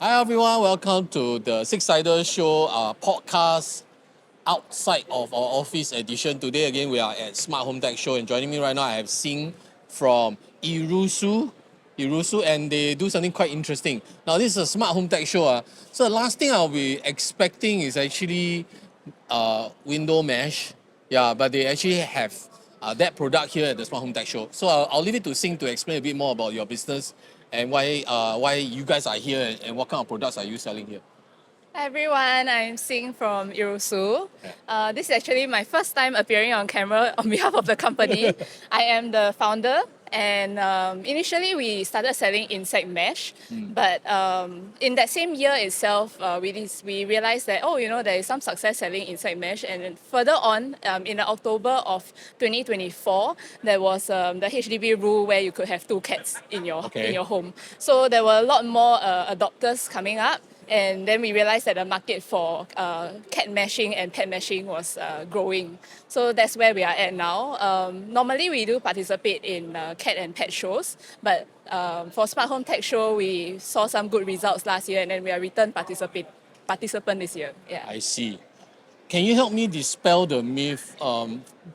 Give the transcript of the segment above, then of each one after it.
Hi everyone, welcome to the SIXiDER Show podcast outside of our office edition. Today again we are at Smart Home Tech Show and joining me right now I have Xing from Irusu, and they do something quite interesting. Now this is a Smart Home Tech Show. So the last thing I'll be expecting is actually window mesh. Yeah, but they actually have that product here at the Smart Home Tech Show. So I'll leave it to Sing to explain a bit more about your business and why you guys are here and what kind of products are you selling here. Hi everyone, I'm Xing from Irusu. Yeah. This is actually my first time appearing on camera on behalf of the company. I am the founder, and initially we started selling insect mesh, but in that same year itself, we realized that there is some success selling insect mesh, and then further on, in October of 2024, there was the HDB rule where you could have two cats in your home. So there were a lot more adopters coming up. And then we realized that the market for cat meshing and pet meshing was growing. So that's where we are at now. Normally we do participate in cat and pet shows, but for Smart Home Tech Show, we saw some good results last year, and then we are return participant this year. Yeah. I see. Can you help me dispel the myth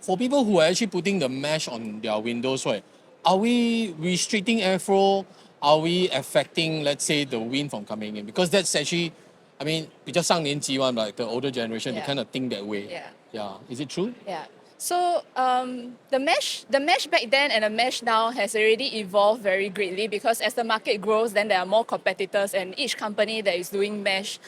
for people who are actually putting the mesh on their windows, right? Are we restricting airflow? Are we affecting, let's say, the wind from coming in? Because that's actually, I mean, 比较上年纪 one, like the older generation, they Yeah. kind of think that way. Yeah. Yeah. Is it true? Yeah. So the mesh back then and the mesh now has already evolved very greatly, because as the market grows, then there are more competitors, and each company that is doing mesh,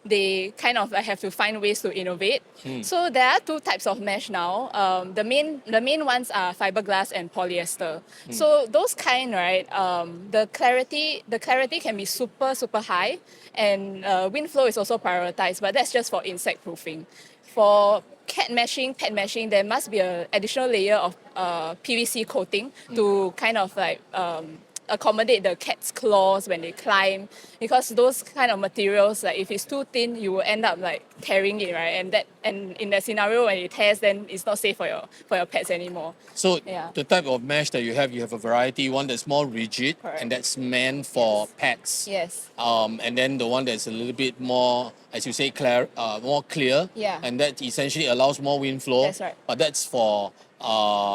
they kind of have to find ways to innovate. So there are two types of mesh now. The main ones are fiberglass and polyester. So those kind, right? The clarity can be super high, and wind flow is also prioritized, but that's just for insect proofing. For pet meshing, there must be an additional layer of PVC coating to kind of like accommodate the cat's claws when they climb, because those kind of materials, like if it's too thin, you will end up like tearing it, right? And in that scenario, when it tears, then it's not safe for your pets anymore. So Yeah. the type of mesh that you have a variety. One that's more rigid Correct. and that's meant for pets. Yes. And then the one that's a little bit more, as you say, more clear. Yeah. And that essentially allows more wind flow. That's right. But that's for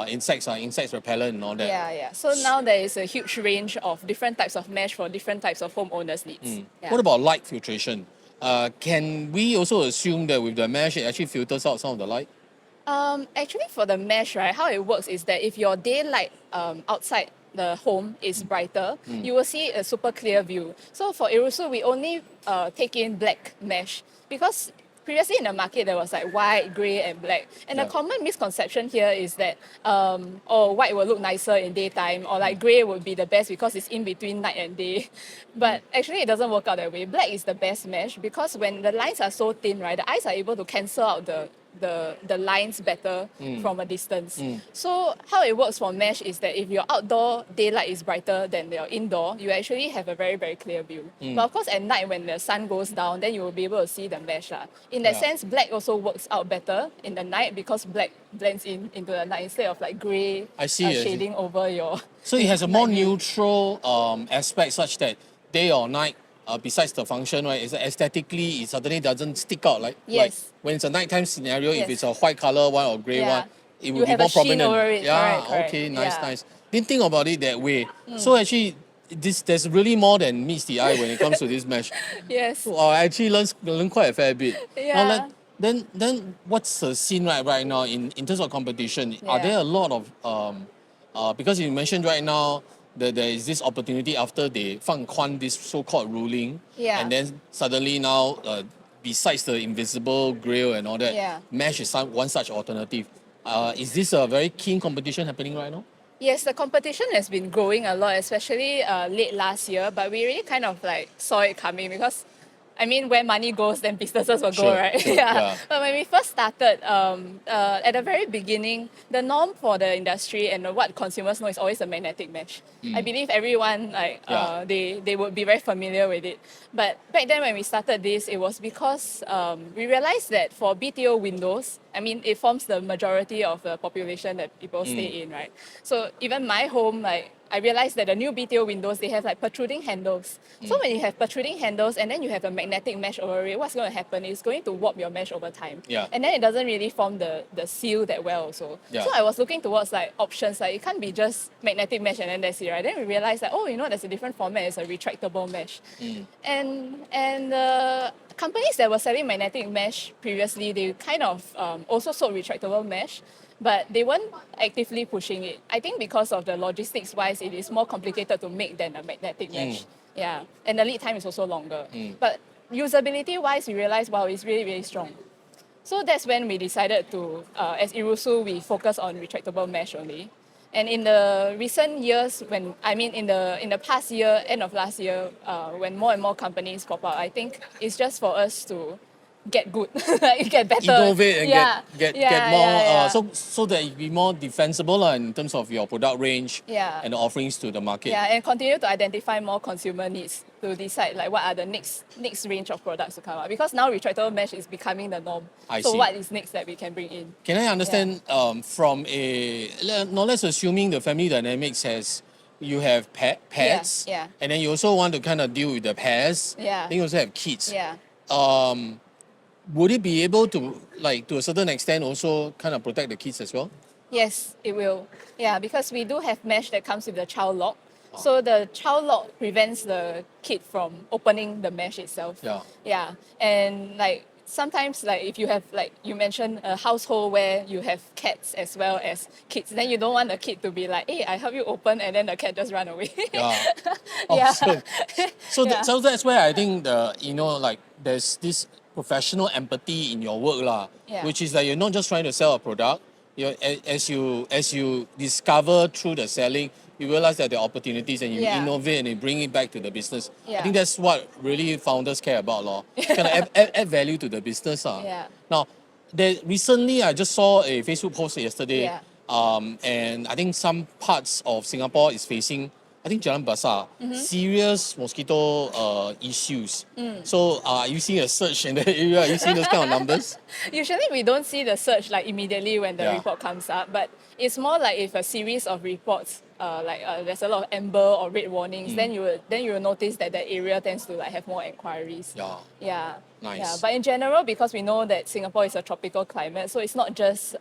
insects repellent and all that. Yeah. So now there is a huge range of different types of mesh for different types of homeowners' needs. Yeah. What about light filtration? Can we also assume that with the mesh, it actually filters out some of the light? Actually, for the mesh, right, how it works is that if your daylight outside the home is brighter, you will see a super clear view. So for Irusu, we only take in black mesh, because previously in the market there was like white, grey, and black. And Yeah. the common misconception here is that white will look nicer in daytime, or like grey would be the best because it's in between night and day. But actually, it doesn't work out that way. Black is the best mesh, because when the lines are so thin, right, the eyes are able to cancel out the lines better from a distance. So how it works for mesh is that if your outdoor daylight is brighter than your indoor, you actually have a very clear view. But of course, at night when the sun goes down, then you will be able to see the mesh. In that Yeah. sense, black also works out better in the night, because black blends into the night instead of like grey I see. shading over your. So it has a more night view. neutral aspect, such that day or night, besides the function, right, is that aesthetically it suddenly doesn't stick out. Like Yes. when it's a nighttime scenario, if Yes. it's a white color one or grey Yeah. one, it You will be have a more sheen prominent. over it. Yeah, Correct. okay, Yeah. nice. Didn't think about it that way. So actually, there's really more than meets the eye when it comes to this mesh. Yes. So I actually learn quite a fair bit. Yeah. Now, then what's the scene right now in terms of competition? Are Yeah. there a lot of because you mentioned right now that there is this opportunity after they 放宽 this so-called ruling, Yeah. and then suddenly now besides the invisible grill and all that, Yeah. mesh is one such alternative. Is this a very keen competition happening right now? Yes, the competition has been growing a lot, especially late last year, but we really kind of like saw it coming, because I mean, where money goes, then businesses will go, Sure, right? sure, yeah. But when we first started, at the very beginning, the norm for the industry and what consumers know is always a magnetic mesh. I believe everyone Yeah. they would be very familiar with it. But back then when we started this, it was because we realized that for BTO windows, I mean, it forms the majority of the population that people stay in, right? So even my home, like I realized that the new BTO windows, they have like protruding handles. So when you have protruding handles and then you have a magnetic mesh over it, what's going to happen is going to warp your mesh over time. Yeah. And then it doesn't really form the seal that well also. Yeah. So I was looking towards like options, like it can't be just magnetic mesh and then that's it, right? Then we realized that, oh, there's a different format, it's a retractable mesh. And companies that were selling magnetic mesh previously, they kind of also sold retractable mesh, but they weren't actively pushing it. I think because of the logistics wise, it is more complicated to make than a magnetic mesh. Yeah, and the lead time is also longer. But usability wise, we realized, wow, it's really, really strong. So that's when we decided to, as Irusu, we focus on retractable mesh only. And in the recent years, in the past year, end of last year, when more and more companies pop up, I think it's just for us to get good, get better, innovate and get more, Yeah. so that it be more defensible in terms of your product range and the offerings to the market. Yeah, and continue to identify more consumer needs to decide like what are the next range of products to come out. Because now retractable mesh is becoming the norm. I so see. what is next that we can bring in? Can I understand from let's assuming the family dynamics you have pets, Yeah. and then you also want to kind of deal with the pets, Yeah. then you also have kids. Yeah. Would it be able to, like, to a certain extent also kind of protect the kids as well? Yes, it will. Yeah, because we do have mesh that comes with the child lock. So the child lock prevents the kid from opening the mesh itself. Yeah. Yeah. And like sometimes like if you have like you mentioned a household where you have cats as well as kids, then you don't want the kid to be like, hey, I help you open and then the cat just run away. Yeah. Yeah. So that's where I think there's this professional empathy in your work which is that you're not just trying to sell a product. As you discover through the selling, you realize that there are opportunities and you innovate and you bring it back to the business. I think that's what really founders care about, kind of add value to the business. Yeah. Now, recently I just saw a Facebook post yesterday, and I think some parts of Singapore is facing, I think Jalan Besar, serious mosquito issues. So are you seeing a surge in the area? Are you seeing those kind of numbers? Usually we don't see the surge like immediately when the report comes up, but it's more like if a series of reports, there's a lot of amber or red warnings, then you will notice that that area tends to like have more inquiries. Yeah. Nice. Yeah. But in general, because we know that Singapore is a tropical climate, so it's not just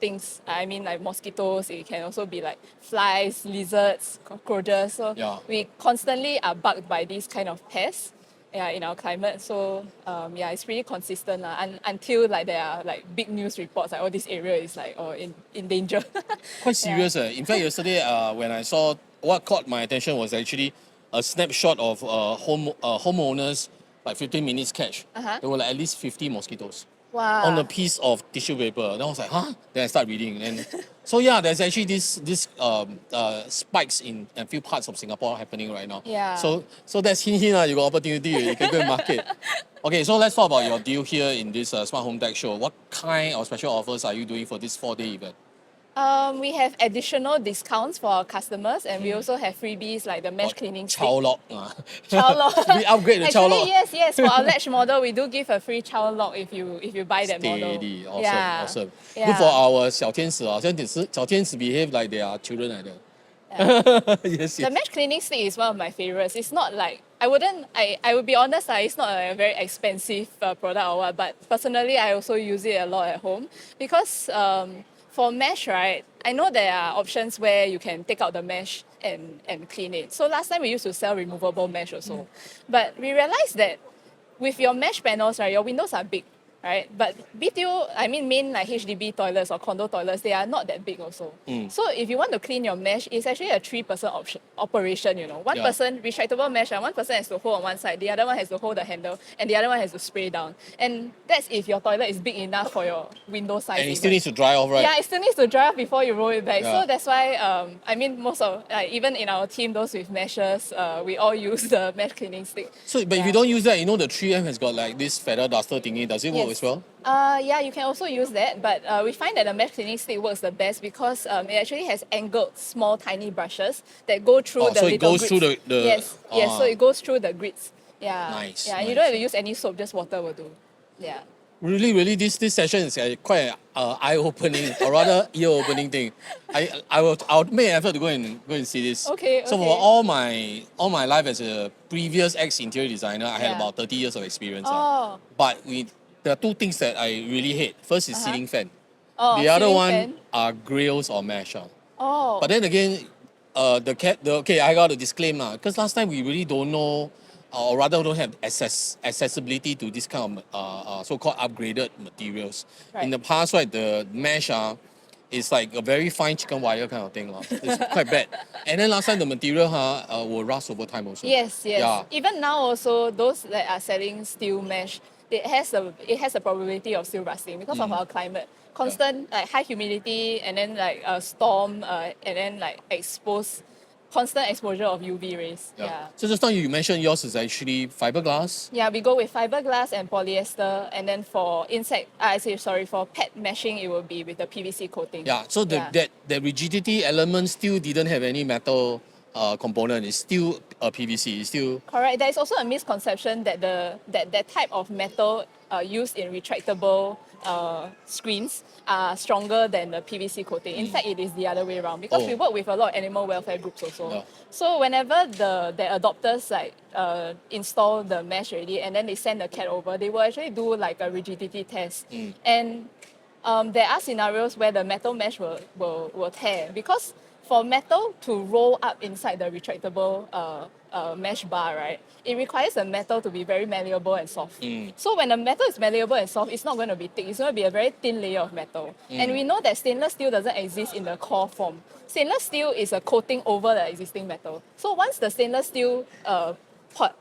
things. I mean, like mosquitoes. It can also be like flies, lizards, cockroaches. So we constantly are bugged by these kind of pests. Yeah, in our climate. So it's pretty consistent until like there are like big news reports like this area is like in danger. Quite serious. In fact, yesterday when I saw, what caught my attention was actually a snapshot of homeowners, like 15 minutes catch. There were like at least 50 mosquitoes. Wow. On a piece of tissue paper. Then I was like, huh? Then I start reading. And so there's actually this spikes in a few parts of Singapore happening right now. Yeah. So that's hint, you got opportunity, you can go and market. Okay, so let's talk about your deal here in this Smart Home Tech Show. What kind of special offers are you doing for this 4-day event? We have additional discounts for our customers, and we also have freebies like the mesh cleaning stick. Child lock. Child lock. We upgrade the child lock. Yes. For our latch model, we do give a free child lock if you buy that model. Steady. Awesome. Yeah. Awesome. Yeah. Good for our 小天使. 小天使 behave like they are children like that. Yes. The mesh cleaning stick is one of my favorites. It's not like I would be honest, it's not a very expensive product or what, but personally I also use it a lot at home because for mesh, right, I know there are options where you can take out the mesh and clean it. So last time we used to sell removable mesh also. But we realized that with your mesh panels, right, your windows are big, right? But BTO, main like HDB toilets or condo toilets, they are not that big also. So if you want to clean your mesh, it's actually a 3-person operation, One person, retractable mesh, one person has to hold on one side, the other one has to hold the handle, and the other one has to spray down. And that's if your toilet is big enough for your window size. And it still needs to dry off, right? Yeah, it still needs to dry off before you roll it back. So that's why, most of, even in our team, those with meshes, we all use the mesh cleaning stick. So, but if you don't use that, the 3M has got like this feather duster thingy. Does it work as well? You can also use that, but we find that the mesh cleaning stick works the best because it actually has angled small tiny brushes that go through the so little it goes grits. through the Yes, so it goes through the grits. Yeah. Nice. Yeah, you don't have to use any soap, just water will do. Yeah. really, this session is quite eye-opening, or rather ear-opening thing. I'll make an effort to go and see this. Okay, So okay. for all my life as a previous ex-interior designer, I had Yeah. about 30 years of experience. Oh. But there are two things that I really hate. First is Uh-huh. ceiling fan. Oh, The other ceiling one fan. are grills or mesh. Oh. But then again, okay, I got to disclaim because last time we really don't know, or rather don't have accessibility to this kind of so-called upgraded materials. Right. In the past, right, the mesh is like a very fine chicken wire kind of thing. It's quite bad. And then last time the material will rust over time also. Yes, yes. Yeah. Even now also, those that are selling steel mesh, it has a probability of still rusting because of our climate. Constant like high humidity and then like a storm and then like constant exposure of UV rays. Yeah. So just now you mentioned yours is actually fiberglass. Yeah, we go with fiberglass and polyester, and then for for pet meshing, it will be with the PVC coating. Yeah, so that rigidity element still didn't have any metal component. It's still a PVC. It's still Correct. There is also a misconception that that type of metal used in retractable screens are stronger than the PVC coating. In fact, it is the other way around because we work with a lot of animal welfare groups also. Yeah. So whenever the adopters install the mesh already and then they send the cat over, they will actually do like a rigidity test. And there are scenarios where the metal mesh will tear because for metal to roll up inside the retractable mesh bar, right, it requires the metal to be very malleable and soft. So when the metal is malleable and soft, it's not going to be thick. It's going to be a very thin layer of metal. And we know that stainless steel doesn't exist in the core form. Stainless steel is a coating over the existing metal. So once the stainless steel part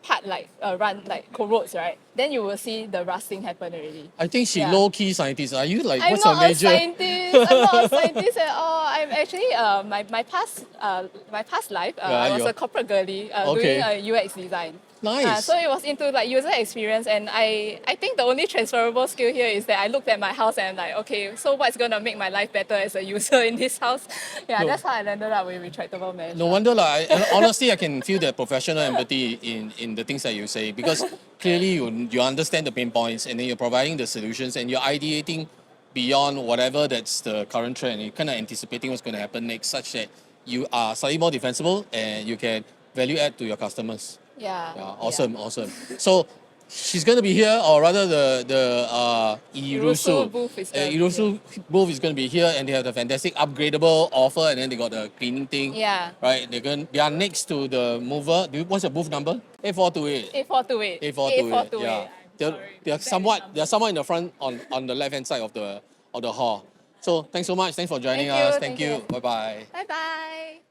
corrodes, right, then you will see the rusting happen already. I think she Yeah. low-key scientist. Are you like, I'm what's your not a major? scientist. I'm not a scientist at all. I'm actually my past life. I was you're- a corporate girly doing UX design. Nice. So it was into like user experience, and I think the only transferable skill here is that I looked at my house and I'm like, okay, so what's gonna make my life better as a user in this house? Yeah, No. that's how I ended up with retractable mesh. No wonder and honestly, I can feel that professional empathy in the things that you say because clearly you understand the pain points and then you're providing the solutions and you're ideating beyond whatever that's the current trend. You're kind of anticipating what's going to happen next, such that you are slightly more defensible and you can value add to your customers. Yeah. Yeah, awesome. So she's going to be here, or rather the Irusu booth is gonna be Irusu booth is going to be here, and they have the fantastic upgradable offer, and then they got the cleaning thing. Yeah. Right. They are next to the mover. What's your booth number? A428. A428. A428. Yeah. I'm sorry. They're somewhat in the front on the left hand side of the hall. So thanks so much. Thanks for joining Thank you, us. thank Thank you. you. Bye bye. Bye bye.